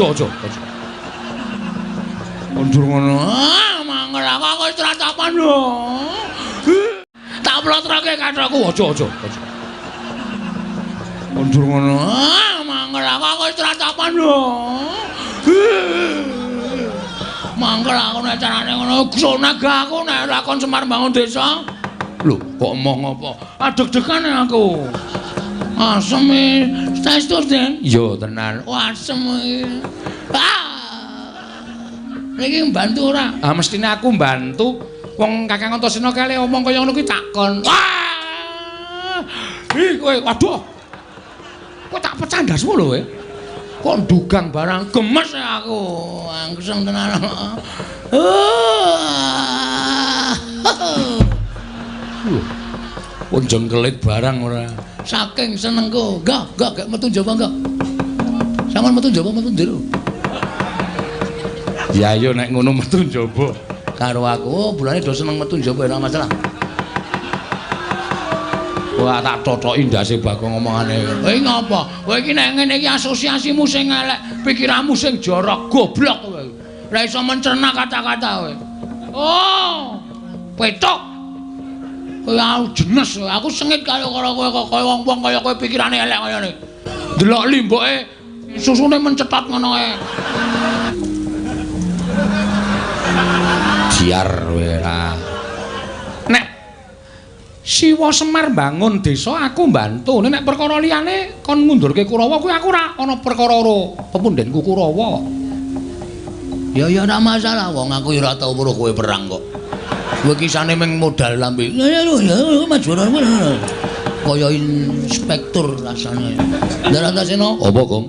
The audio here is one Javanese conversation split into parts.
Aja. Kondur ngono. Mangkel aku wis tratapan yo. Tak plotroke kathaku aja. Kondur ngono. Mangkel aku wis tratapan yo. Mangkel aku nek carane ngono sonaga aku nek lakon Semar Bangun Desa. Lho, kok omong apa? Adeg-degan aku. Asem status Den. Yo tenan. Wah, asem. Iki mbantu ora? Ah mestine aku mbantu. Wong Kakang Antasena kali omong kaya ngono kuwi takon. Wah! Ih kowe waduh. Kok tak pecah ndasmu lho kowe. Kok ndugang barang gemes aku. Angseng tenan. Pun jengkelit barang ora. Saking senengku. Enggak metu njaba enggak. Sampeyan metu njaba metu ndero. Ya ayo nek ngono metu njaba karo aku. Oh, bulane do seneng metu njaba ora masalah. Wah tak cocoki ndase Bagong omongane. Kowe ngapa? Kowe iki nek ngene iki asosiasimu sing elek, pikiranmu sing jorok, goblok kowe. Ora iso mencerna kata-kata kowe. Oh, petok. Kowe jenes, aku sengit karo kowe kok kaya wong-wong kaya kowe pikirane elek kaya ngene. Delok limboke susune mencetot ngono kae. Jiar kowe ora. Nek Siwa Semar Bangun Desa aku mbantu. Nek perkara liyane kon ngundurke Kurawa kuwi aku ora ana perkara karo pepundhenku Kurawa. Ya ora masalah wong aku ora tau weruh kowe perang kok. Kowe kisane mung modal lambe. Ya maju kaya inspektur rasane. Ndara Antasena. Apa, Kong?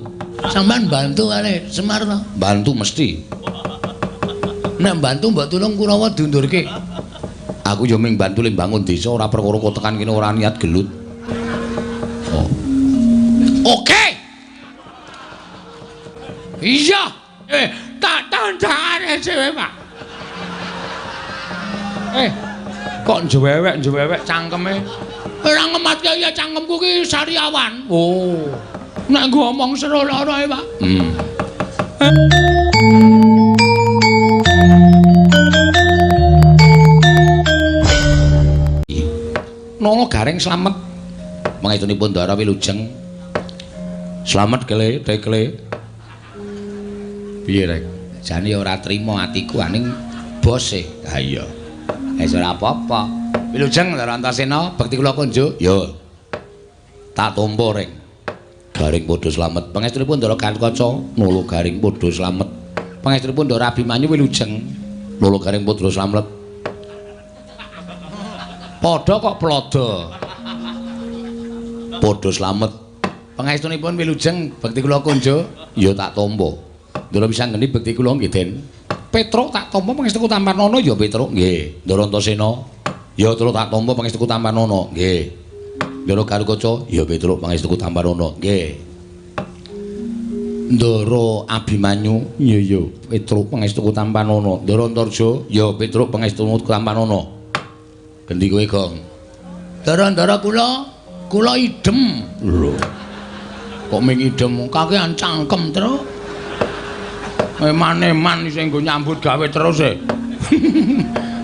Sampeyan bantu kali Semar to? Bantu mesti. Nek bantu mbok tulung Kurawa diundurke. Aku yo mung bantu ling bangun desa ora perkara kok tekan kene ora niat gelut. Oh. Oke. Iya. Tak tandane dhewe, Pak. Kok njewewek cangkeme? Ora ngematke ya cangkemku ki sariawan. Oh. Nek ngomong sero lara Pak. Nono Garing slamet. Mangaitunipun Ndara Wilujeng. Slamet kele, Dekle. Piye rek? Jane ora trima atiku aning bose. Ha iya. Wis ora apa-apa. Wilujeng Ndara Antasena, bekti kula kunjuk. Yo. Tak tampa rek. Garing padha slamet. Pangestunipun Ndara Kankaca, Nolo Garing padha slamet. Pangestunipun Ndara Abimanyu Wilujeng, Nolo Garing padha slamet. Padha kok pelodo. Padha slamet. Pangestunipun Wilujeng bekti kula kunjuk, ya tak tampa. Ndara Wisanggeni bekti kula nggih Den. Petruk tak tampa pangestuku Tamparnana ya Petruk nggih. Ndara Antasena ya terus tak tampa pangestuku Tamparnana nggih. Ndara Garukaca ya Petruk pangestuku Tamparnana nggih. Ndara Abimanyu ya Petruk pangestuku Tamparnana. Ndara Antarja ya Petruk pangestuku Tamparnana. Gendi kowe, Gong. Ndara-ndara kula idem. Lho. Kok ming idem kakean cangkem terus. Eman-eman sing nggo nyambut gawe terus e.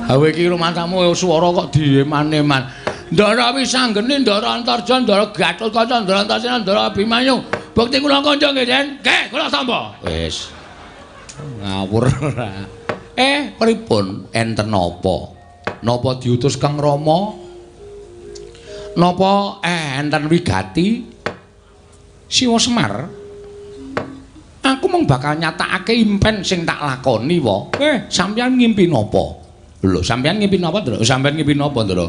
Hawe iki lumantamu swara kok dieman-eman. Ndara Wisanggeni, Ndara Antarja, Ndara Gatotkaca, Ndara Antasena, Ndara Abimanyu. Bekti kula kanca nggih, Den. Nggih, kula tampa. Wis. Ngawur ora. Pripun enten napa? Napa diutus Kang Rama? Napa enten wigati Siwa Semar? Aku mung bakal nyatakake impen sing tak lakoni wae. Sampeyan ngimpi napa? Lho, sampeyan ngimpi napa, Ndra? Sampeyan ngimpi napa, Ndra?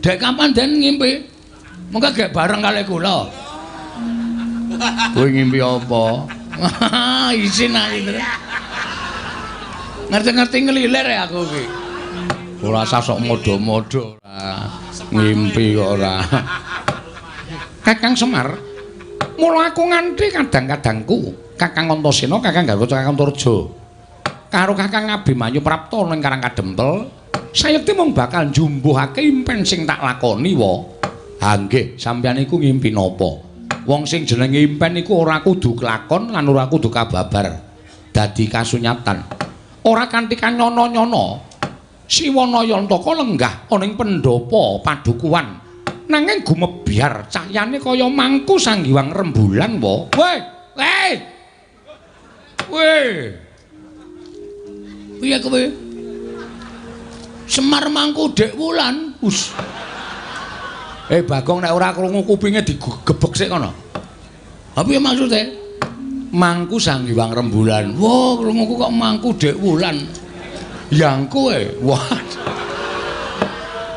Dek kapan Den ngimpi? Mengko gek bareng kali kula. Kowe ngimpi apa? Isin ae, Ndra. Ngerti-ngerti ngelilir ya aku iki. Ora usah sok modo-modo ora. Ngimpi kok ora. Kakang Semar, mula aku nganti kadang-kadangku Kakang Antasena, Kakang Garukaca, Kakang Antarja karo Kakang Abimanyu Prapta ning Karang Kadempel, sayekti mung bakal njumbuhake impen sing tak lakoni wa. Ha nggih, sampeyan iku ngimpi napa? Wong sing jenenge impen iku ora kudu kelakon lan ora kudu kababar. dadi kasunyatan. Ora kanthi kanyono-nyono Siwanayantaka lenggah ana ing pendhapa padukuhan nanging gumebyar cahyane kaya mangku sanggiwang rembulan wa. Weh. Piye kowe? Semar mangku Dek Wulan. Us. Bagong nek ora krungu kupinge digebek sik kono. Ha piye maksude? Mangku sanggiwang rembulan. Wah, krunguku kok mangku Dek Wulan. Yang kowe. Wah.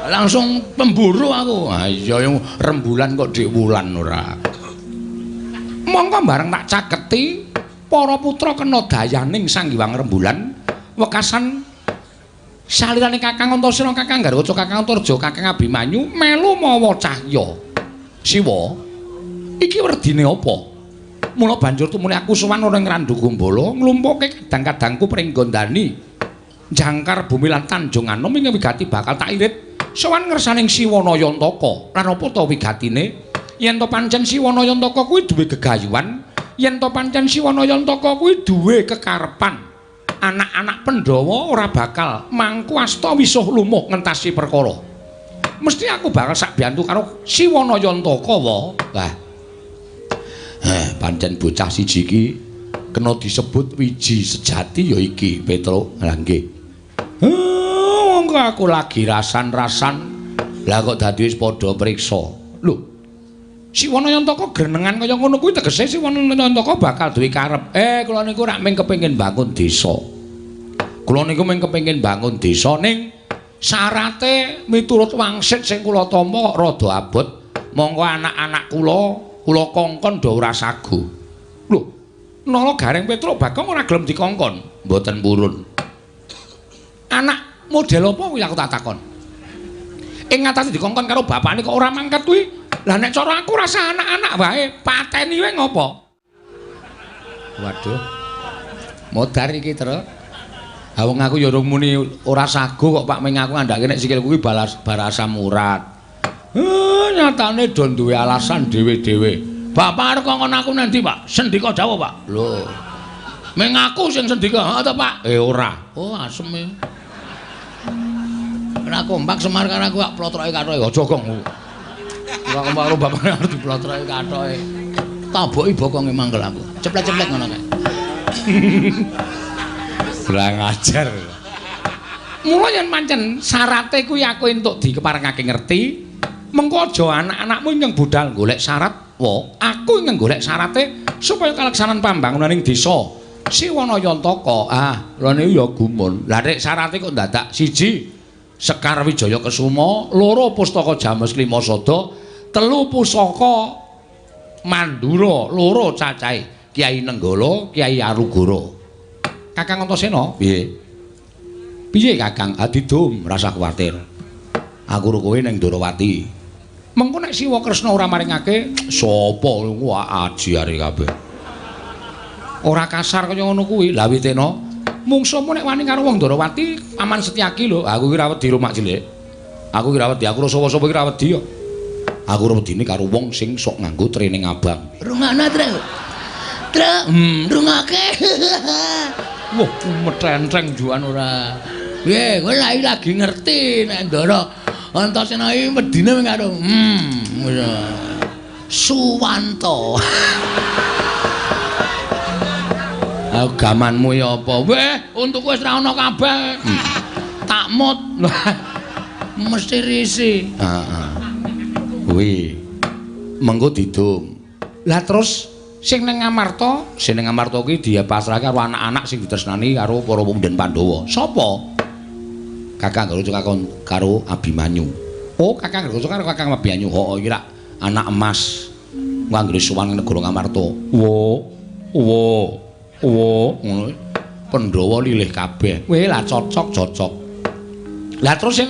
Langsung pemburu aku. Ah iya rembulan kok Dek Wulan ora. Monggo bareng tak caketi para putra kena dayaning sanggiwang rembulan wekasan salirane Kakang Antasena, Kakang Garwaca, Kakang Antarja, Kakang Abimanyu melu mawa cahya. Siwa, iki werdine apa? Mula banjur tumune aku sowan ana ing Randu Gombala nglumpuhke kadang-kadangku pring gondani jangkar bumi lan Tanjung Anom ing wigati bakal tak irit sowan ngersaning Siwanayantaka. Lan apa ta wigatine? Yen to pancen Siwanayantaka kuwi duwe gegayuhan, yen to pancen Siwanayantaka kuwi duwe kekarepan, anak-anak Pandhawa ora bakal mangku asta wisuh lumuh ngentasi perkara. Mesti aku bakal sak biyantu karo Siwanayantaka wae. Lah. Pancen bocah siji iki kena disebut wiji sejati ya iki, Petro. Lah nggih. Monggo aku lagi rasan-rasan. Lah kok dadi wis padha priksa. Lho. Siwanayantaka grenengan kaya ngono kuwi tegese Siwanayantaka bakal duwe karep. Kula niku rak mung kepengin bangun desa. Kula niku mung kepengin bangun desa ning syarate miturut wangsit sing kula tampa kok rada abot. Monggo anak-anak kula kongkon do ora sagu. Lho, Nala Gareng Petruk Bagong ora gelem dikongkon, mboten purun. Anak model apa kuwi aku tak takon. Ing ngatasi dikongkon karo bapakne kok ora mangkat kuwi. Lah nek cara aku rasa anak-anak wae, pateni wae ngopo? Waduh. Modar iki, Tru. Ha wong aku ya urung muni ora sagu kok Pak Ming aku ngandhake nek sikilku kuwi barasa murat. Nyatane do duwe alasan dhewe-dhewe. Bapak arep kongkon aku nanti, Pak. Sendika dawuh, Pak. Lho. Ming aku sing sendika, ha ta, Pak? Ora. Oh, asem e. Nek kompak Semar karo aku kok plotroke kathoke aja gong. Ora kompak karo bapakne arep diplotroke kathoke. Taboki bokonge mangkel aku. Ceplek-ceplek ngono kae. Kurang ajar. Mula yen pancen syarate kuwi aku entuk dikeparengake ngerti, mengko aja anak-anakmu nyeng budal golek syarat. Wo, aku ingin golek syarate supaya kaleksanan pambangunan ing desa Siwanayantaka. Lha niku ya gumun. Lah nek syarate kok dadak siji Sekar Wijaya Kesuma, loro Pustaka James Klimasada, telu Pusaka Mandura, loro cacahe Kyai Nenggala, Kyai Arugara. Kakang Antasena, piye? Piye Kakang? Adidum, rasa kuwatir. Aku karo kowe ning Ndarawati. Mengko nek Siwa Kresna ora maringake, sapa kuwi ajiare kabeh. Ora kasar kaya ngono kuwi. Lah Witena, mungsuhmu nek wani karo wong Ndarawati, Paman Setyaki lho. Aku ki ra wedi rumak cilik. Aku ki ra wedi, aku sapa-sapa ki ra wedi ya. Aku ora wedine karo wong sing sok nganggo training abang. Rungokno, Tru. Tru, rungake. Wah, metrentreng juan ora. Piye, kowe lagi ngerti nek Ndara Antasena iki medine mung karo Suwanto. Agamanmu ya apa? Weh, untukku wis ra ana kabeh. Takmut. Mesti risi. Heeh. Kuwi. Mengko didum. Lah terus sing ning Ngamarta kuwi dia pasrahke karo anak-anak sing ditresnani karo para pemuda Pandhawa. Sapa? Kakang Garwaca karo Abimanyu. Oh, Kakang Garwaca karo Kakang Abimanyu. Oh, iki rak anak emas. Nganggone sowan ning negara Ngamarta. Wo. Ngono. Pandhawa lilih kabeh. Weh lah cocok. Lah terus sing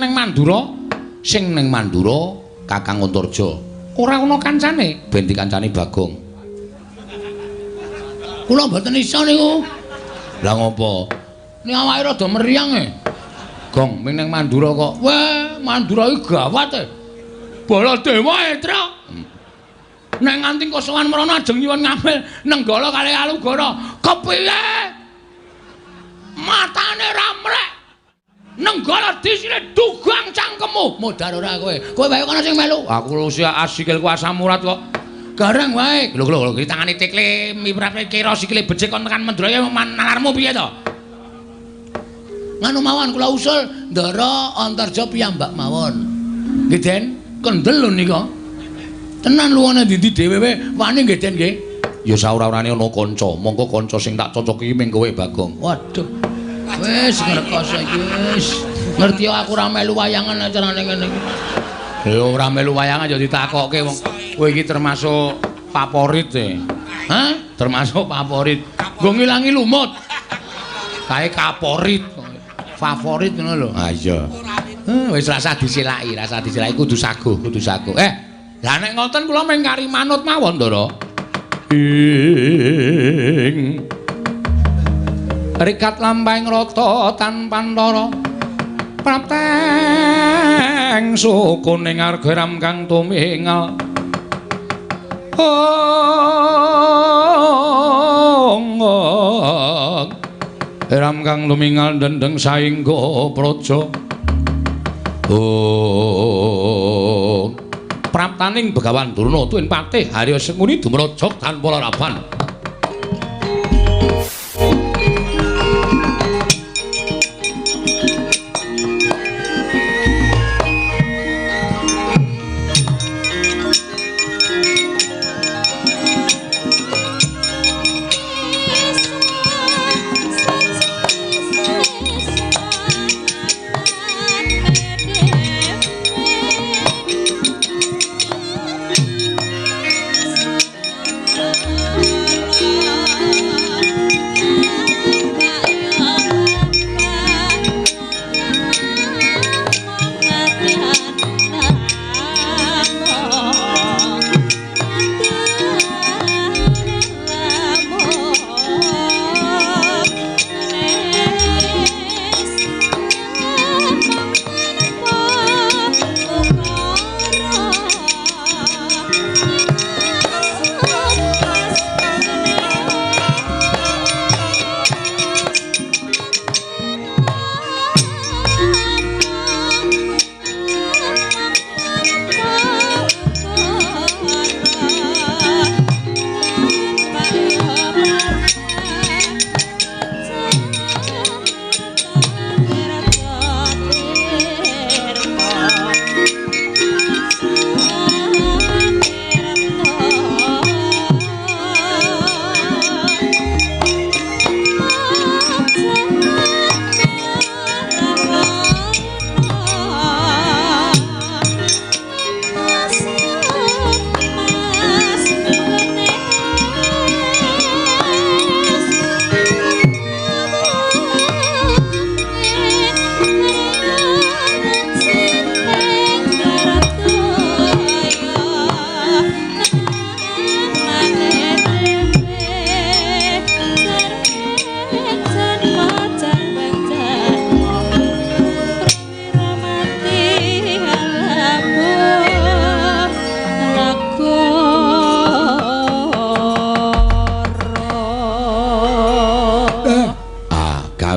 ning Mandura, Kakang Antarja. Ora ana kancane, ben dikancani Bagong. Kula mboten isa niku. Lah ngopo? Nek awake rada meriang e. Gong ming ning Mandura kok. Weh, Mandura iki gawat e. Baladewa e, Tru. Nek nganti kosowan mrono ajeng nyuwun ngambil Nenggala kali Alugara. Kepiye? matane ra mlek. Nenggala disine dugang cangkemmu. Modar ora kowe. Kowe wae kana sing melu. Aku lu sikil kuasa murat kok. Garang wae. Lho iki tangane tikle miprate kira sikile becik kon tekan Mendraya nalarmu piye to? Nganu mawon kula usul Ndara Antarja piyambak mawon. Nggih Den, kendel lho nika. Tenan luwane ndi dhewe wae wani nggih Den nggih. Ya saura-urane ana kanca, mongko kanca sing tak cocoki ming kowe Bagong. Waduh. Wis ngerkos iki wis. Ngerti aku ora melu wayangan acarane ngene iki. Ya ora melu wayangan ya ditakokke wong kowe iki termasuk favorit e. Hah? Termasuk favorit. Nggo ngilangi lumut. Kae kaporit. Favorit ngono lho. Ha iya. Wis rasa disilaki kudu saguh. Lah nek ngoten kula mung kari manut mawon, Ndara. Ing rikat lampahing rata tanpa ndara prapteng sukuning argaram kang tumingal ram kang lumingal dendeng saingga praja praptaning Begawan Durna tuwin patih Harya Senguni dumrajog tanpa laraban.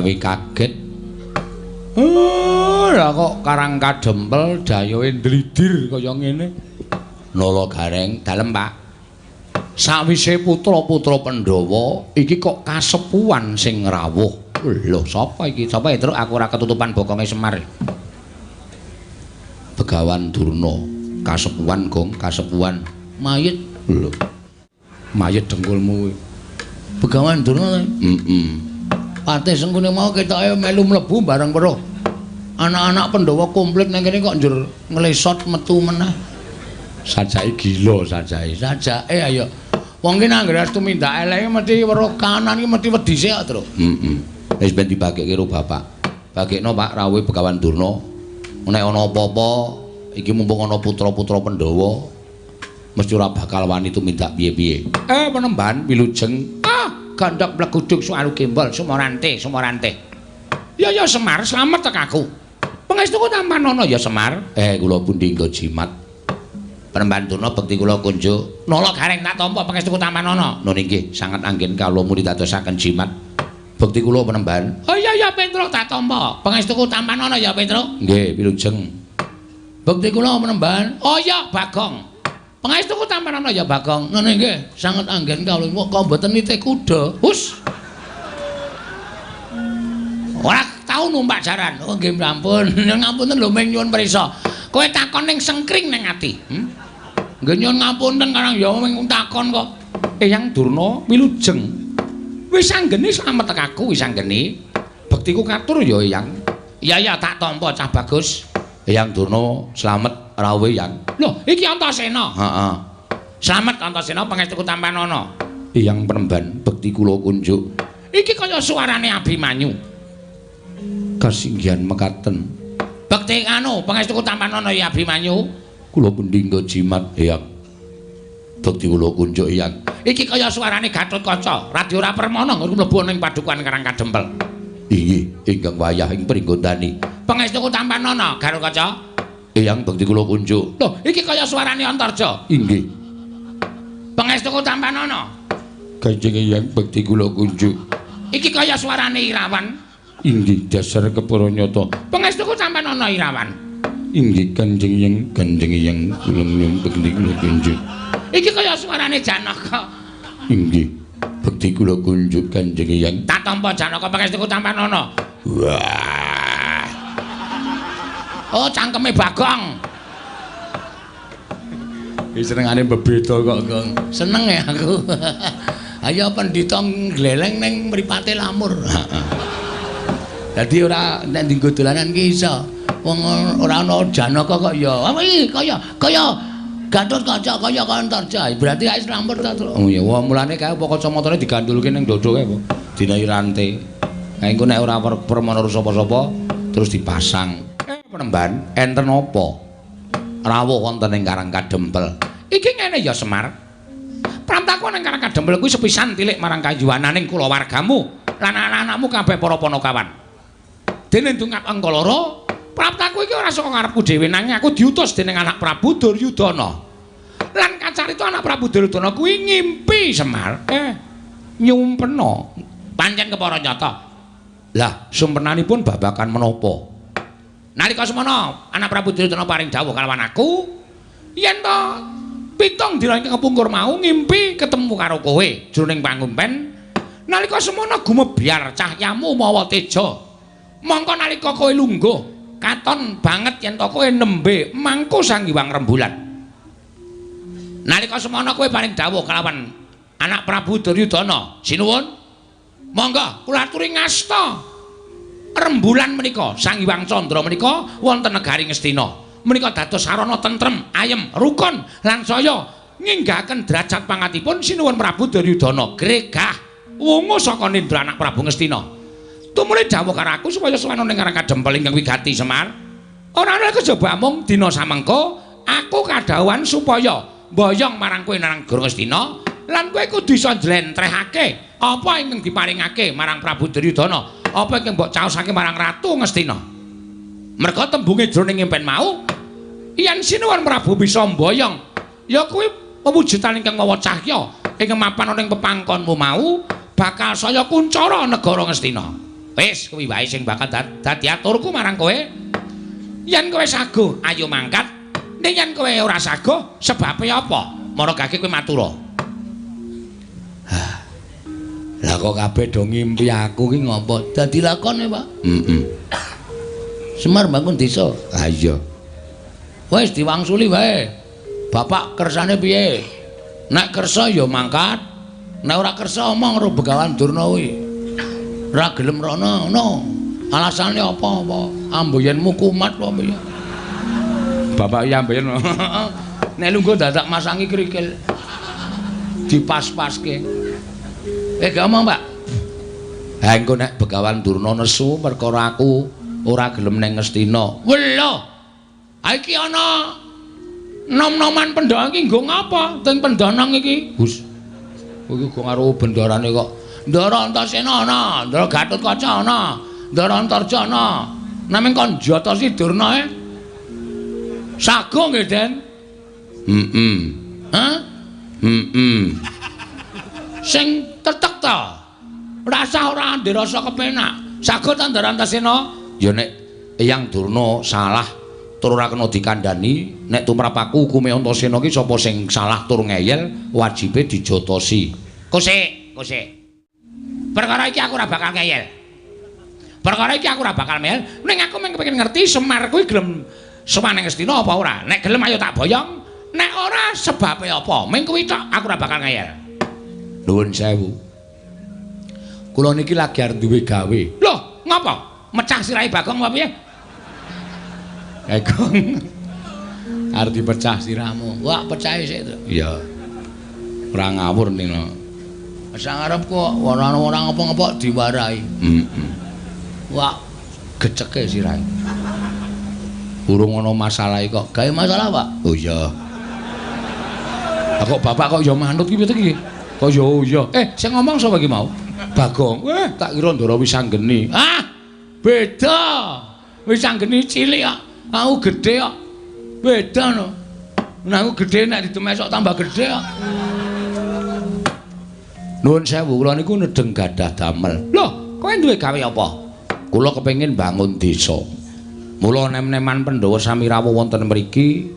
Kaget. Lah kok karang kadempel dayoe ndlidir kaya ngene. Nala Gareng dalem, Pak. Sawise putra-putra Pandhawa iki kok kasepuhan sing rawuh. Lho, sapa iki? Sapa ya, Truk? Aku ora ketutupan bokonge Semar. Begawan Durna, kasepuhan, Gong, kasepuhan. Mayit. Lho. Mayit dengkulmu. Begawan Durna. Patih Sengkuni mau ketoke melu mlebu bareng weruh. Anak-anak Pandhawa komplit nang kene kok njur nglesot metu meneh. Sajake gila sajake. Sajake ayo. Wong ki nang ngres tumindak eleke mesti weruh kanan iki mesti wedi sik, Tru. Wis ben dibagekke karo bapak. Bagekno Pak rawuhe Begawan Durna. Nek ana apa-apa iki mumpung ana putra-putra Pandhawa mesti ora bakal wani tumindak piye-piye. Penemban wilujeng. Gandhok pleguduk soal gembol sumorante. Ya Semar, slamet tek aku. Pangestuku Tampanono ya Semar. Kula pundi nggo jimat. Penemban Durna bekti kula kunjuk. Nala Gareng tak tampa pangestuku Tampanono. Nun inggih sanget anggen kawula murid dadosaken jimat. Bekti kula penemban. Oh iya ya Petruk tak tampa. Pangestuku tampan ana ya Petruk. Nggih, wilujeng. Bekti kula menemban. Oh ya Bagong. Pangestuku tampan ana ya Bagong. Ngene nggih, sanget anggen kawula kok mboten nitih kuda. Hus. Ora tau numpak jaran. Oh nggih ampun. Ngapunten lho ming nyuwun prisa. Kowe takon ning sengkring ning ati. Nggih nyuwun ngapunten karang ya ming takon kok. Eyang Durna wilujeng. Wis anggene slamet tekaku wis anggene. Bektiku katur ya Eyang. Iya tak tampa cah bagus. Eyang Durna slamet rawuh Eyang. Lho iki Antasena. Heeh. Slamet Antasena pangestuku tampan ana. Eyang Penemban bekti kula kunjuk. Iki kaya suarane Abimanyu. Kasinggihan mekaten. Bekti anu pangestuku tampan ana ya Abimanyu. Kula pendhingga jimat Eyang. Bekti kula kunjuk Eyang. Iki kaya suarane Gatotkaca, Radyora Permana ngono mlebu ning padukan Karang Kadempel. Inggih, ingkang wayah ing pringgondani. Pangestuku tampan ana Gatotkaca. Eyang bekti kula kunjuk. Lho, iki kaya suarane Antarja. Inggih. Pangestuku tampan ana. Kanjeng Eyang bekti kula kunjuk. Iki kaya suarane Irawan. Inggih, dasar kepara nyata. Pangestuku tampan ana Irawan. Inggih Kanjeng Eyang kula nyuwun bekti kula kunjuk. Iki kaya suarane Janaka. Inggih, bekti kula kunjuk Kanjeng Eyang. Tak tampa Janaka pangestuku tampan ana. Wah. Oh, cangkeme Bagong. Iki senengane bebeda kok, Gong. Seneng ya aku. Ayo pendhita gleleng ning mripate lamur. Dadi ora nek dienggo dolanan ki iso. Wong ora ana Janaka kok ya. Apa iki kaya Gatotkaca kaya Antarja. Berarti wis lamur ta, Tru? Oh iya, mulane kae apa kacamatane digandhulke ning dodoke apa? Dinai rante. Kae engko nek ora permana sapa-sapa terus dipasang. Penemban enten apa? Rawuh wonten ing Karang Kadempel. Iki ngene ya Semar. Pramtaku ning Karang Kadempel kuwi sepisan tilik marang kayuwananing kulawargamu lan anak-anakmu kabeh para Panakawan. Dene ndungak angka loro, praptaku iki ora saka karepku dhewe nanging aku diutus dening anak Prabu Duryudana. Lan kacarita anak Prabu Duryudana kuwi ngimpi Semar. Nyumpena. Pancen kepara nyata. Lah, sumpenanipun babakan menapa? Nalika semana anak Prabu Duryudana paring dawuh kalawan aku, yen to 7 dina ing kepungkur mau ngimpi ketemu karo kowe jroning pangumpen. Nalika semana gumebyar cahyamu mawa teja. Mongko nalika kowe lungguh katon banget yen to kowe nembe mangku Sang Hyang Rembulan. Nalika semana kowe paring dawuh kalawan anak Prabu Duryudana, sinuwun monggo kula aturi ngasta rembulan menika Sang Hyang Candra menika wonten negari Ngastina. Menika dados sarana tentrem, ayem, rukun lan saya nginggahaken derajat pangatipun sinuwun Prabu Duryudana gregah wungu saka nindra anak Prabu Ngastina. Tumuli dawuh karo aku supaya suwana ning Karang Kadempel ingkang wigati Semar. Ora ana kejaba mung dina samengko aku kadhawuhan supaya mboyong marang kowe nang Negara Ngastina lan kowe kudu iso njlentrehake apa ingkang diparingake marang Prabu Duryudana, apa ingkang mbok caosake marang Ratu Ngastina. Merga tembunge jroning impen mau yen sinuwun Prabu bisa mboyong ya kuwi pewujudan ingkang mawa cahya ingkang mapan ana ing pepangkonmu mau bakal saya kuncara negara Ngastina. Wis kuwi wae sing bakal dadi aturku marang kowe. Yen kowe saguh ayo mangkat, ning yen kowe ora saguh sebabe apa? Mara gage kowe matura. Lah kok kabeh do ngimpi aku ki ngopo? Dadi lakone, Pak? Semar bangun desa. Ha iya. Wis diwangsuli wae. Bapak kersane piye? Nek kersa ya mangkat. Nek ora kersa omong karo Begawan Durna kuwi. Ora gelem rono, no. Alasane apa? Amboyenmu kumat apa piye? Bapak ya amboyen. Nek lungguh dadak masangi krikil. Dipas-paske. Ngomong, Pak. Ha engko nek Begawan Durna nesu perkara aku ora gelem ning Ngastina. Lho. Ha iki ana nom-noman pendhang iki nggo ngapa? Teng pendanang iki. Gus. Iki kok karo bendarane kok. Ndara Antasena ana, Ndara Gatotkaca ana, Ndara Antarja ana. Namung kon Jatasi Durna sagung nggih, Den? Hah? Sing tetek ta. Rasa ora ndirasa kepenak. Sago Tandara Antasena. Ya nek Eyang Durna salah tur ora kena dikandhani, nek tumrap aku hukume Antasena ki sapa sing salah tur ngeyel, wajibe dijotosi. Kusik. Perkara iki aku ora bakal ngeyel. Perkara iki aku ora bakal ngeyel, ning aku mung kepengin ngerti Semar kuwi gelem sowan ning Astina apa ora? Nek gelem ayo tak boyong, nek ora sebabe apa? Ming kuwi tok aku ora bakal ngeyel. Nuwun sewu. Kula niki lagi arep duwe gawe. Loh, ngapa? Mecah sirahe Bagong apa piye? Bagong. Arep dipecah sirahmu. Wah, pecahe sik to. Iya. Ora ngawur nino. Sang arep kok ora ngapa-ngapa diwarai. Wah, geceke sirahe. Urung ana masalah kok. Gawe masalah, Pak? Oh iya. Kok bapak kok ya manut ki piye iki? Kok ya. Sing ngomong sapa iki mau? Bagong. Tak kira Ndara Wisanggeni. Ah, beda. Wisanggeni cilik kok. Aku gedhe kok. Beda no. Nek aku gedhe nek ditemesok tambah gedhe kok. Nuwun sewu, kula niku nedeng gadah damel. Loh, kowe duwe gawe apa? Kula kepengin bangun desa. Mula nem-neman Pandhawa sami rawuh wonten mriki,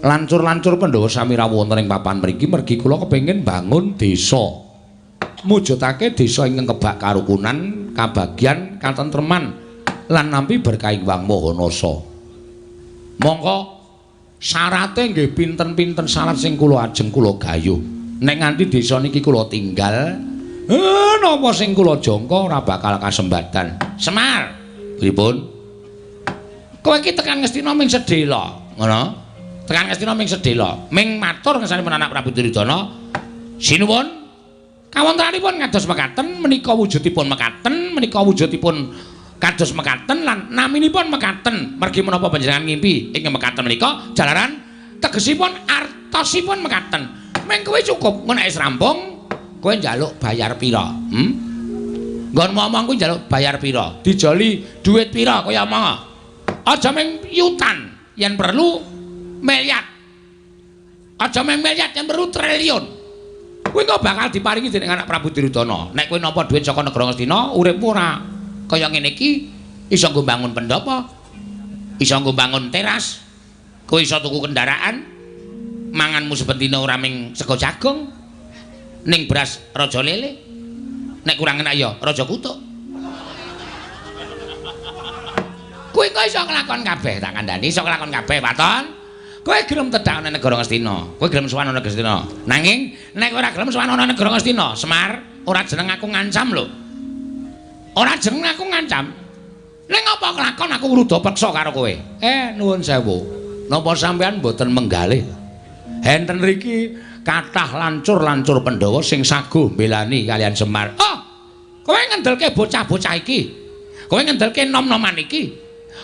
lancur-lancur Pandhawa sami rawuh wonten ing papan mriki, mergi kula kepengin bangun desa. Mujudake desa ingkang kebak karukunan, kabagyan, katentreman lan nampi berkahing Wang Mahanasa. Mongko syarate nggih pinten-pinten syarat sing kula ajeng kula gayuh. Nek nganti desa niki kula tinggal, napa sing kula jangka ora bakal kasembadan. Semar, pripun? Kowe iki tekan Ngastina ming sedhela, ngono? Tekan Ngastina ming sedhela, ming matur ngesanipun anak Prabu Duryudana. Sinuwun, kawontenanipun kados mekaten, menika wujudipun mekaten, menika wujudipun kados mekaten lan naminipun mekaten. Mergi menapa panjenengan ngimpi ing mekaten menika, jalaran tegesipun artosipun mekaten. Meng kowe cukup ngono wis rampung, kowe njaluk bayar pira? Nggon ngomong kuwi njaluk bayar pira? Dijoli dhuwit pira kaya omong. Aja meng yutan, yen perlu miliar. Aja meng miliar, yen perlu triliun. Kuwi kok bakal diparingi dening anak Prabu Duryudana. Nek kowe nampa dhuwit saka negara Ngastina, uripmu ora kaya ngene iki, iso nggo bangun pendopo, iso nggo bangun teras, kowe iso tuku kendaraan. Manganmu sepentine ora ming sego jagung ning beras raja lele, nek kurang enak ya raja kutuk. Kuwi kok iso nglakon kabeh tak kandhani, iso nglakon kabeh waton. Kowe gelem tedhak ana negara Ngastina, kowe gelem sowan ana negara Ngastina. Nanging nek ora gelem sowan ana negara Ngastina, Semar, ora jeneng aku ngancam lho. Ora jeneng aku ngancam. Ning apa kelakon aku ruda peksa karo kowe? Nuwun sewu. Napa sampean mboten menggalih? Enten riki kathah lancur-lancur Pandhawa sing saguh mbelani kalian Semar. Oh, kowe ngendelke bocah-bocah iki. Kowe ngendelke nom-noman iki.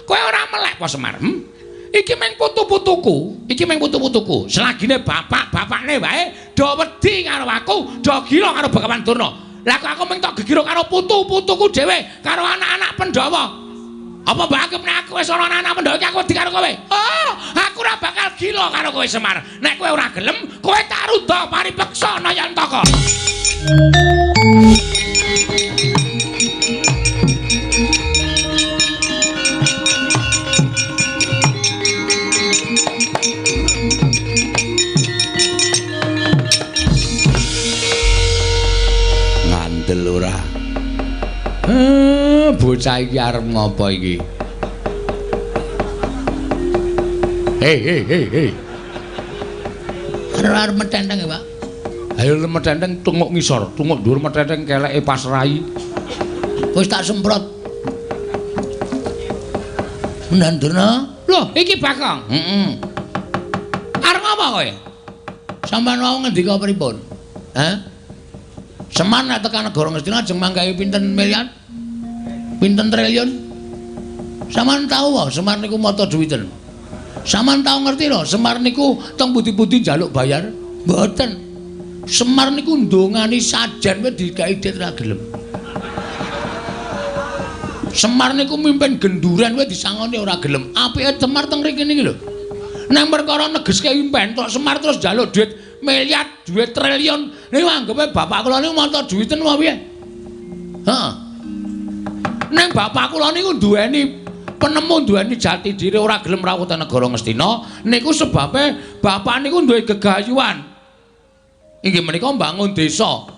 Kowe ora melek apa Semar? Iki meng putu-putuku, iki meng putu-putuku. Selagine bapak-bapakne wae do wedi karo aku, do gila karo Begawan Durna. Lah kok aku meng tok gegiro karo putu-putuku dhewe, karo anak-anak Pandhawa. Apa mbak nek aku wis ana anak Pandhawa iki aku wedi karo kowe? Oh, aku ora bakal gila karo kowe Semar. Nek kowe ora gelem, kowe tak rudha paripeksa Nayantaka. Ngandel ora? Bocah iki arep ngopo iki? Hei. Arep metenteng ya, Pak. Ayo metenteng tunguk ngisor, tunguk dhuwur metenteng keleke pasrai. Wis tak semprot. Mendandurna. Loh, iki Bagong. Arep ngopo kowe? Sampeyan mau ngendika pripun? Semar nek tekan negara Ngastina ajeng manggahi pinten miliar? Pinten triliun? Sampeyan tahu wae Semar niku mata duwiten. Sampeyan tahu ngerti lho, Semar niku teng pundi-pundi njaluk bayar? Mboten. Semar niku ndongani sajan wae digawe dit ra gelem. Semar niku mimpin genduran wae disangoni ora gelem. Apike Semar teng mriki niki lho. Nang perkara negeske impen tok Semar terus njaluk duit miliar, duit triliun. Niku anggape bapak kula niku mata duwiten wae piye? Heeh. Neng bapak kula niku duweni penemu duweni jati diri ora gelem rawuh teng negara Ngastina niku sebabe bapak niku duwe gegayuhan. Inggih menika mbangun desa.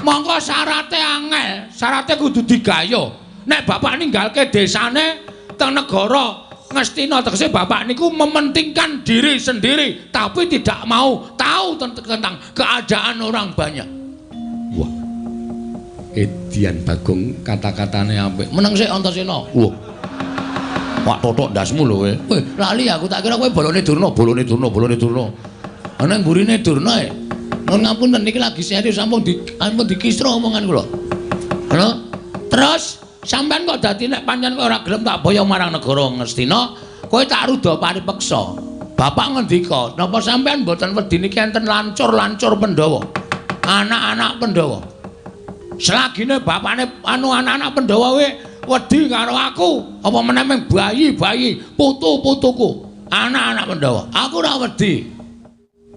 Monggo syarate angel, syarate kudu digayo. Nek bapak ninggalke desane teng negara Ngastina tegese bapak niku mementingkan diri sendiri tapi tidak mau tahu tentang keadaan orang banyak. Wah. Edian Bagong kata-katane apik. Meneng sik Antasena. Wah. Wak totok ndasmu lho kowe. Weh, lali aku tak kira kowe bolone Durna. Ana ngurine Durna e. Nuwun ngapunten niki lagi serius sampun dikisra omongan kula. Lho, terus sampean kok dadi nek pancen kowe ora gelem tak boyo marang negara Ngastina, kowe tak rudha paripeksa. Bapak ngendika, napa sampean mboten wedi niki enten lancur-lancur Pandhawa. Anak-anak Pandhawa. Selagine bapakne anak-anak Pandhawa wedi karo aku, apa meneh bayi-bayi, putu-putuku, anak-anak Pandhawa. Aku ora wedi.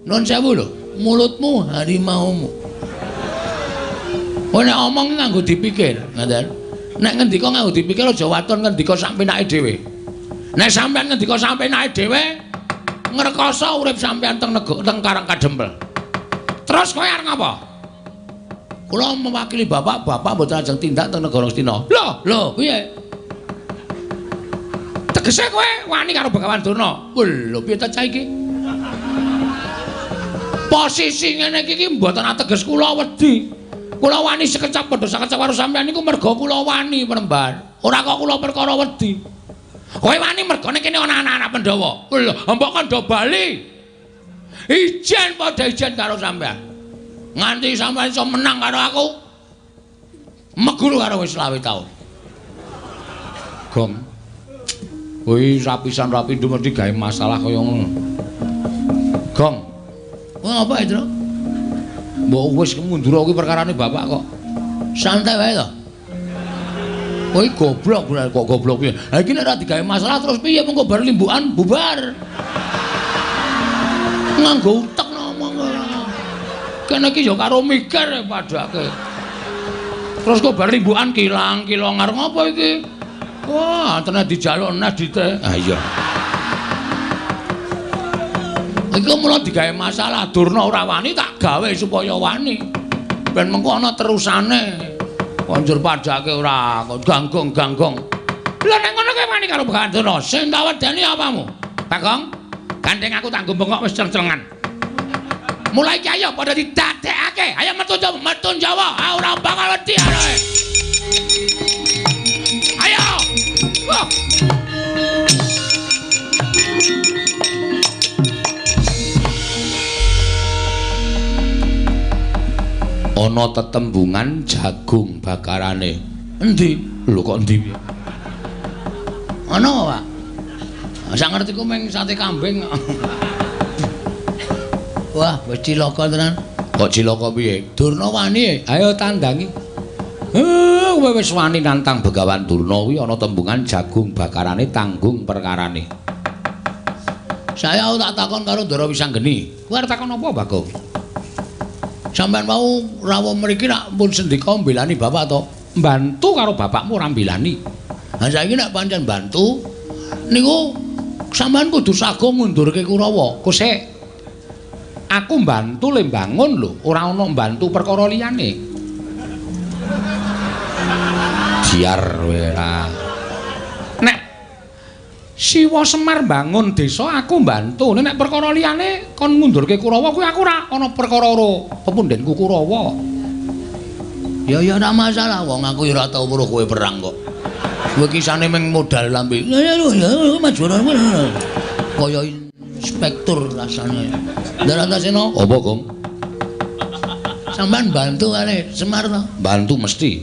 Nuwun sewu lho, mulutmu harimaumu. Kowe nek omong nganggo dipikir, ngoten. Nek ngendika nganggo dipikir aja waton ngendika sak penake dhewe. Nek sampean ngendika sak penake dhewe, ngrekoso urip sampean teng Karang Kadempel. Terus kowe arep ngapa? Kula mewakili bapak mboten ajeng tindak teng negara Ngastina. Lho, piye? Tegese kowe wani karo Begawan Durna. Lho, piye ta cah iki? Posisi ngene iki mboten ateges kula wedi. Kula wani sekecap padha sakecap karo sampeyan niku merga kula wani penembar. Ora kok kula perkara wedi. Kowe wani merga nek kene ana anak-anak Pandhawa. Lho, mbok kandha bali. Ijen padha ijen karo sampeyan. Nganti sampeyan iso menang karo aku. Meguru karo wis 20 taun. Gong. Kuwi rapisan-rapindo mesti gawe masalah kaya ngono. Gong. Wah, apa itu? Mbok wis mundur kuwi perkarane bapak kok. Santai wae to. Kowe goblok kok goblok piye? Ha iki nek ora digawe masalah terus piye mengko bar limbukan bubar. Nganggo utek ngomong. Kene iki ya karo mikir padake. Terus kok bar limbukan kilang-kilang arep ngopo iki? Wah, tenan dijaluk nes dite. Ah iya. Iki mula digawe masalah Durna ora wani tak gawe supaya wani. Ben mengko ana terusane. Konjur padake ora ganggong-ganggong. Lha nek ngono kowe wani karo Begawan Durna, sing tak wedeni apamu? Bagong, gandeng aku tak bengok wis ceng-celengan. Mulai iki ayo padha didadekake. Ayo metu Jawa. Ora bakal wedi ae. Ayo. Wah. Ana tetembungan jagung bakarane. Endi? Lho kok endi? Ana, Pak. Sak ngertiku mung sate kambing. Wah, wis cilaka tenan. Kok cilaka piye? Durna wani. Ayo tandangi. Kowe wis wani nantang Begawan Durna kuwi ana tembungan jagung bakarane tanggung perkarane. Saya tak takon karo Ndara Wisanggeni. Kowe arep takon apa, Bagong? Sampeyan mau rawuh mriki nak pun sendika mbelani bapak to? Mbantu karo bapakmu ora mbelani. Ha saiki nek pancen bantu niku sampeyan kudu sago ngundurke Kurawa. Kusik. Aku mbantu le mbangun lho, ora ana mbantu perkara liyane. Biar kowe ora. Nek Siwa Semar bangun desa aku mbantu. Nek perkara liyane kon ngundurke Kurawa kuwi aku ora ana perkara karo pepundenku Kurawa. Ya ora masalah wong aku ora tau weruh kowe perang kok. Kowe kisane mung modal lambe. Ya majuran kaya inspektur rasane. Ndara Antasena. Apa, Gong? Sampeyan bantu kare Semar to? Bantu mesti.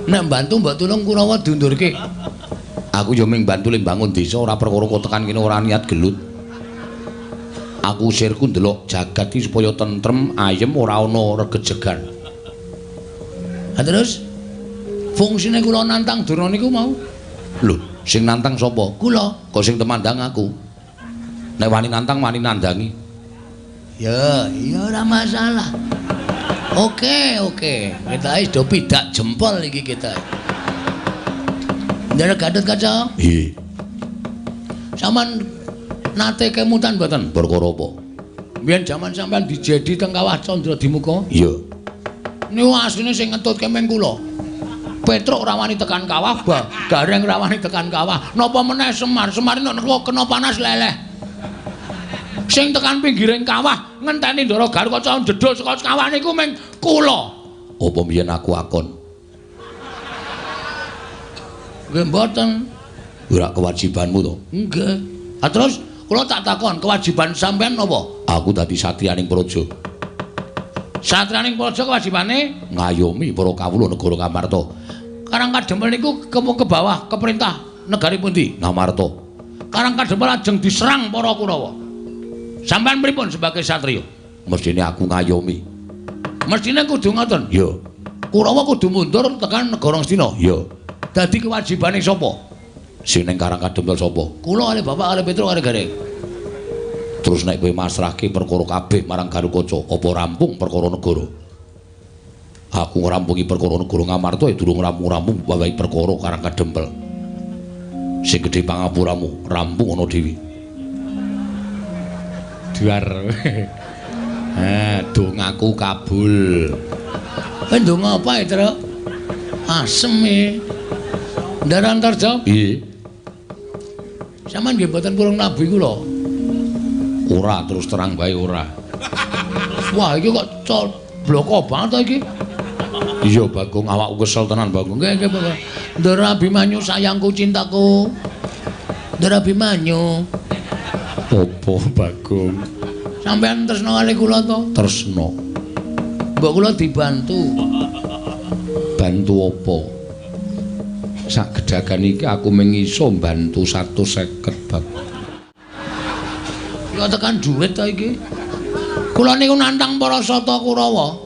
Nek bantu mbok tulung Kurawa diundurke. Aku ya mung bantu le bangun desa ora perkara kok tekan kene ora niat gelut. Aku usirku ndelok jagat iki supaya tentrem, ayem ora ana regejegan. Ha terus fungsine kula nantang Durna niku mau. Lho, sing nantang sapa? Kula. Kok sing temandang aku. Nek wani nantang wani nandangi. Ya, iya ora masalah. Oke. Kita wis do pidak jempol iki kita. Nderek Gatotkaca. Nggih. Saman nate kemutan mboten? Perkara apa? Biyen jaman sampean dijedi teng Kawah Candradimuka. Iya. Niku asline sing ngentut kemeng kula. Petruk ora wani tekan kawah, Gareng ora wani tekan kawah. Napa meneh Semar? Semar nek kena panas leleh. Sing tekan pinggiring kawah ngenteni Ndara Gatotkaca jedul saka kawah niku mung kula. Apa mbiyen aku akon? Nggih mboten. Ora kewajibanmu to? Nggih. Ah terus kula tak takon, kewajiban sampean napa? Aku dadi satriyaning praja. Satriyaning praja kewajibane ngayomi para kawula negara Ngamarta. Karang Kadempel niku ke bawah keperintah negari pundi? Ngamarta. Karang Kadempel ajeng diserang para Kurawa. Sampeyan pripun sebagai satriya? Mestine aku ngayomi. Mestine kudu ngoten. Iya. Kurawa kudu mundur tekan negara Ngastina. Iya. Dadi kewajibane sapa? Sing ning Karang Kadempel sapa? Kula kali Bapak kali Petruk kali Gareng. Terus nek kowe masrahke perkara kabeh marang Gatotkaca, apa rampung perkara negara? Aku ngrampungi perkara negara Ngamarta durung rampung-rampung babahi perkara Karang Kadempel. Sing gedhe pangapuramu rampung ana dhewe. Duar. Dongaku kabul. Kowe ndonga apa ya, Truk? Asem e. Ndaran terjawab. Nggih. Sampeyan nggih mboten purun nabi kula. Ora terus terang bae ora. Wah, iki kok bloko banget to iki. Iya Bagong, awakku kesel tenan Bagong. Nggih, Bapak. Ndara Abimanyu sayangku cintaku. Ndara Abimanyu. Apa Bagong? Sampeyan tresno kali kula to? Tresno. Mbok kula dibantu. Bantu apa? Sak gedhagan iki aku mung iso bantu 150 bab. Kula tekan dhuwit to iki. Kula niku nantang para sata Kurawa.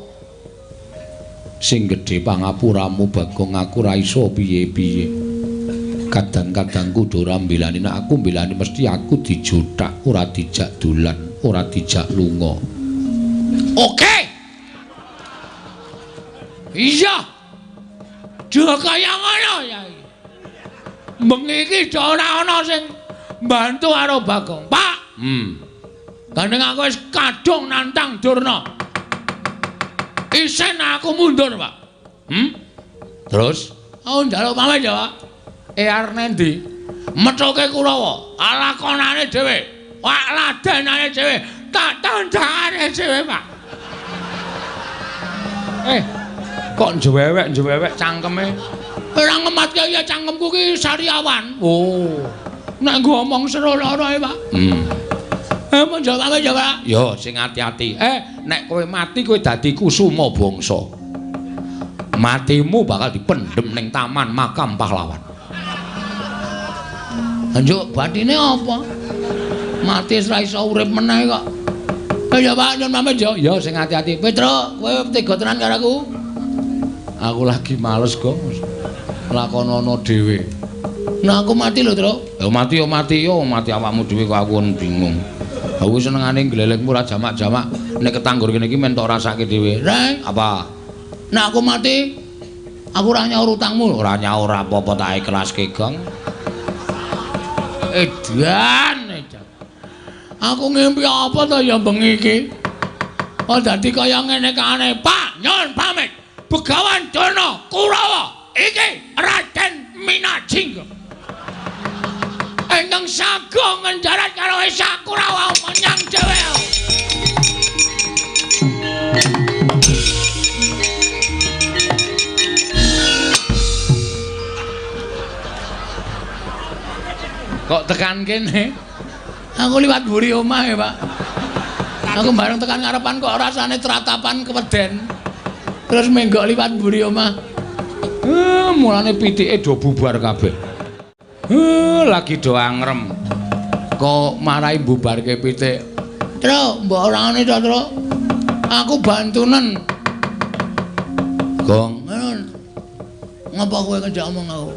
Sing gedhe pangapuramu Bagong, aku ra iso piye-piye. Kadang-kadang kudu ora mbelani, nek aku mbelani mesti aku dijothak, ora dijak dolan, ora dijak lunga. Oke. Iya. Dhewe kaya ngono ya. Bengi iki ora ana sing mbantu karo Bagong. Pak. Gandeng aku wis kadung nantang Durna. Isen aku mundur, Pak. Terus Aku njaluk pamit ya, Pak. Arep nendi? Methuke Kurawa, alakonane dhewe, wak ladenane dhewe, tak tandhane dhewe, Pak. Kok njewewek cangkeme? Ora ngematke ya cangkemku ki sariawan. Oh. Nek ngomong serono ae, Pak. Mun jawab ya, Pak. Yo sing ati-ati. Nek kowe mati kowe dadi kusuma bangsa. Matimu bakal dipendhem ning taman makam pahlawan. Anjuk bathine apa? Mati ora iso urip meneh kok. Ya Pak, nyun pamit yo. Yo sing ati-ati. Petruk, kowe tega tenan karo aku? Aku lagi males, Gong. Lakonono dhewe. Nah aku mati lho, Truk. Mati awakmu dhewe kok aku bingung. Aku senengane glelekmu ora jamak-jamak. Nek ketanggur kene iki men tok rasake dhewe. Reng, Apa? nek aku mati, aku ora nyaur utangmu. Ora nyaur apa-apa tak ikhlaske, Gong. Edan. Aku ngimpi apa to ya bengi iki? Oh dadi kaya ngene kae, Pak. Nyun pamit. Begawan Durna Kurawa iki Raden Minajingga. Ingkang sagung ngendarat karo Esa Kurawa menyang dhewe. Kok tekan kene? Aku liwat mburi omah ya, Pak. Aku bareng tekan ngarepan kok rasane tratapan keweden. Terus menggok liwat mburi omah. Mulane pitike do bubar kabeh. Lagi do angrem. Kok marai bubarke pitik. Truk, mbok ora ngene to, Truk. Aku bantunen. Gong, Ngapa kowe ngejak omong aku?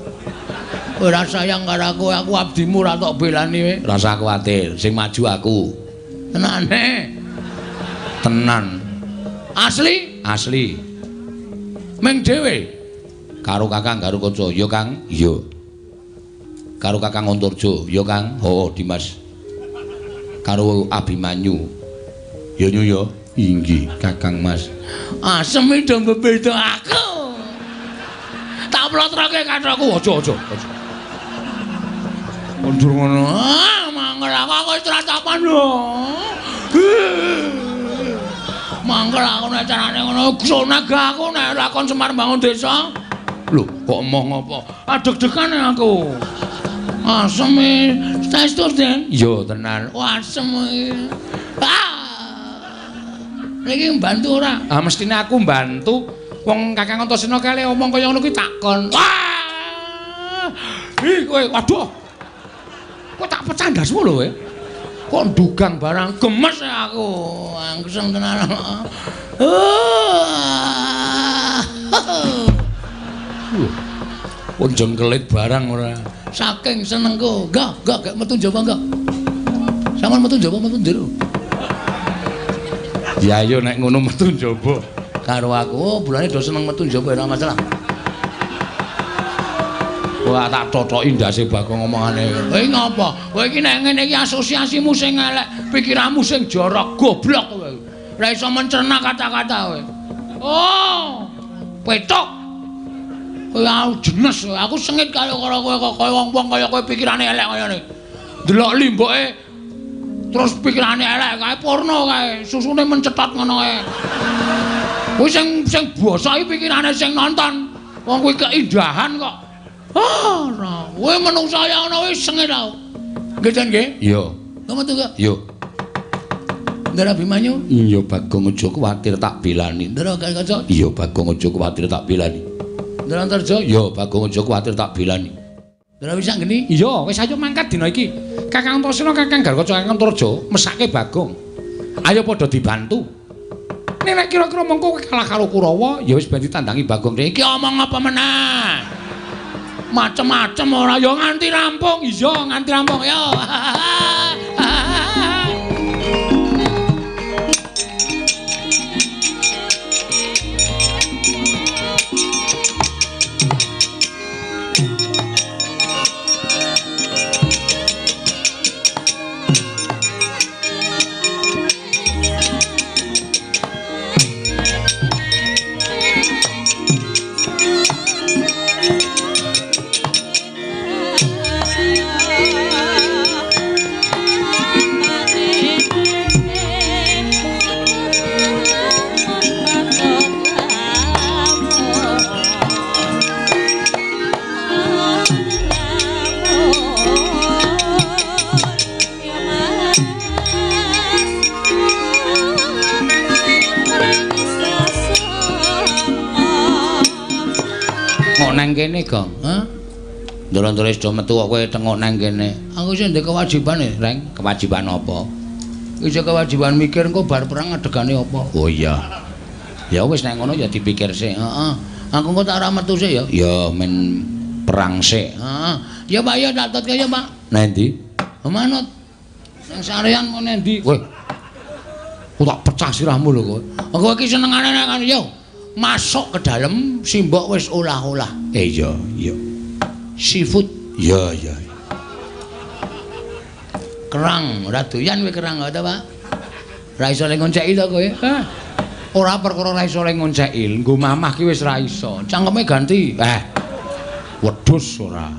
Ora sayang karo aku abdimu ora tok belani kowe. rasa kuwatir, sing maju aku. Tenane. Tenan, Asli? asli. Meng dhewe. Karo Kakang Gatotkaca, ya Kang? Iya. karo Kakang Antarja. Ya, Kang. Oh, Dimas. Karo Abimanyu. Ya nyu ya. Inggih, Kakang Mas. Asem do bebeda aku. Tak plotroke kathaku. Aja. Mundur ngono. Mangkel aku wis tratapan lho. Mangkel aku nek carane ngono gusonaga aku nek lakon Semar Bangun Desa. Lho, kok omong apa? Adeg-degan aku. Asem saestu Den. Iya, tenan. Wah, asem. Iki mbantu ora? Ah mestine aku mbantu. Wong Kakang Antasena kale omong kaya ngono kuwi takon. Wah! Ih kowe, waduh. Kok tak pecah ndasmu lho kowe. Kok ndugang barang Gemes aku. Angseng tenan. Wong jengkelit barang ora. Saking senengku. Enggak gak metu njaba enggak. Sampeyan metu njaba metu ndero. Ya ayo nek ngono metu njaba. Karo aku, oh, bulane do seneng metu njaba ora masalah. Wah, tak cocoki ndase Bagong omongane. Kowe ngopo? Kowe iki nek ngene iki asosiasimu sing elek, pikiranmu sing jorok, goblok kowe. Ora iso mencerna kata-kata kowe. Oh, petok. Kowe jenes, aku sengit karo kowe kok kaya wong-wong kaya kowe pikirane elek kaya ngene. Delok limboke terus pikirane elek kae porno kae, susune mencetot ngono kae. Kowe sing basa iki pikirane sing nonton. Wong kuwi keindahan kok. Ora, kowe menungsa ya ana wis sengit tau. Nggih, Jan nggih? Iya. Kamu tuh gak? Iya. Ndara Bimanyu? Iya, Bagong aja kuwatir tak belani. Ndara Kaca? Iya, Bagong aja kuwatir tak belani. Ndara Antarja? Iya, Bagong aja kuwatir tak belani. Ndara Wisanggeni? Iya, wis ayo mangkat dina iki. Kakang Antasena, Kakang Garwaca, Kakang Antarja mesake Bagong. Ayo padha dibantu. Nek kira-kira mengko kowe kalah karo Kurawa, ya wis ben ditandangi Bagong rek. Iki omong apa meneh? Macem-macem ora ya nganti rampung. Iya, nganti rampung ya. Nang kene, Gong. Hah? Ndara-ndara wis do metu kok kowe tengok nang kene. Aku sing ndek kewajiban Reng, kewajiban apa? Iki kewajiban mikir engko bar perang adegane apa. Oh iya. Ya wis nek ngono ya dipikir sik. Heeh. Aku engko tak ora metu sik ya. Ya men perang sik. Heeh. Ya Pak ya tak ya Pak. Nang ndi? Manut. Nang sarean ngene ndi? Kowe. Ku tak pecah sirahmu lho kowe. Aku iki senengane nek yo masuk ke dalam simbok wis olah-olah. Iya. Seafood. Iya. Kerang, ora doyan kowe kerang ta, Pak? Ora iso le ngonceki to kowe? Hah? Ora perkara ora iso le ngonceki, nggo mamah ki wis ra iso. Cangkeme ganti. Wedhus ora.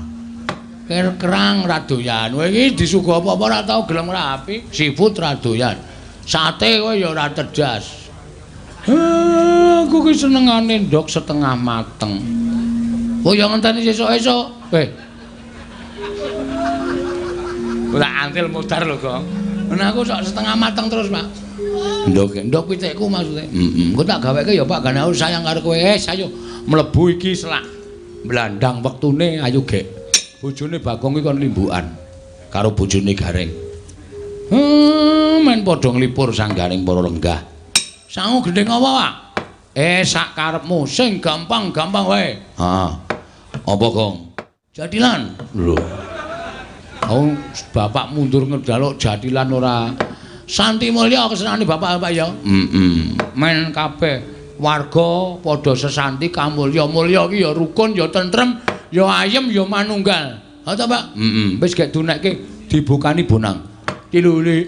Kerang ora doyan. Kowe iki disuguh apa-apa ora tau gelem rapi. Seafood ora doyan. Sate kowe ya ora cerdas. Aku ki senengane ndok setengah mateng. Oh ya ngenteni sesuk-esuk. Ora antil mudar lho, Gong. Nah aku sok setengah mateng terus, Pak. Ndok pitikku maksudnya. Engko tak gaweke ya Pak, gane aku sayang karo kowe. Ayo Mlebu iki selak blandang wektune ayo gek. Bojone Bagong iki kon limbukan karo bojone Gareng. Men padha nglipur sanggaring para lenggah. Sangu gendeng apa, Pak? Sak karepmu sing gampang-gampang wae. Apa, Gong? Jadilan. Lho. Oh, bapak mundur ngedaluk jadilan ora. Santi mulya kesenane bapak ya. Men kabeh warga padha sesanti kamulya. Mulya ki ya rukun, ya tentrem, ya ayem, ya manunggal. Ha ta, Pak? Wis gek dunekke dibukani bonang. Tiluli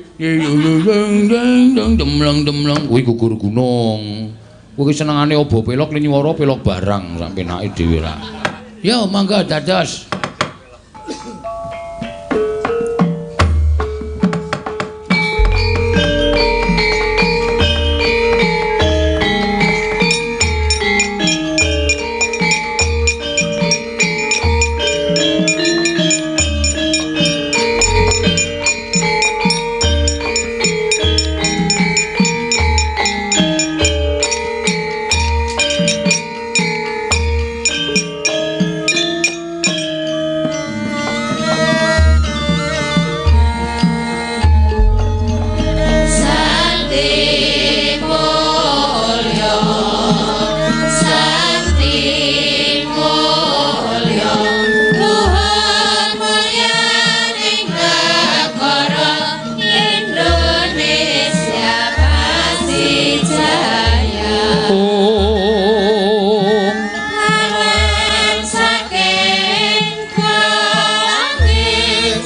demlong kuwi gugur gunung. Kuwi senengane obo pelok linyuwara pelok barang sak penake dhewe ra. Yo mangga dados.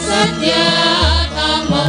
Satyatama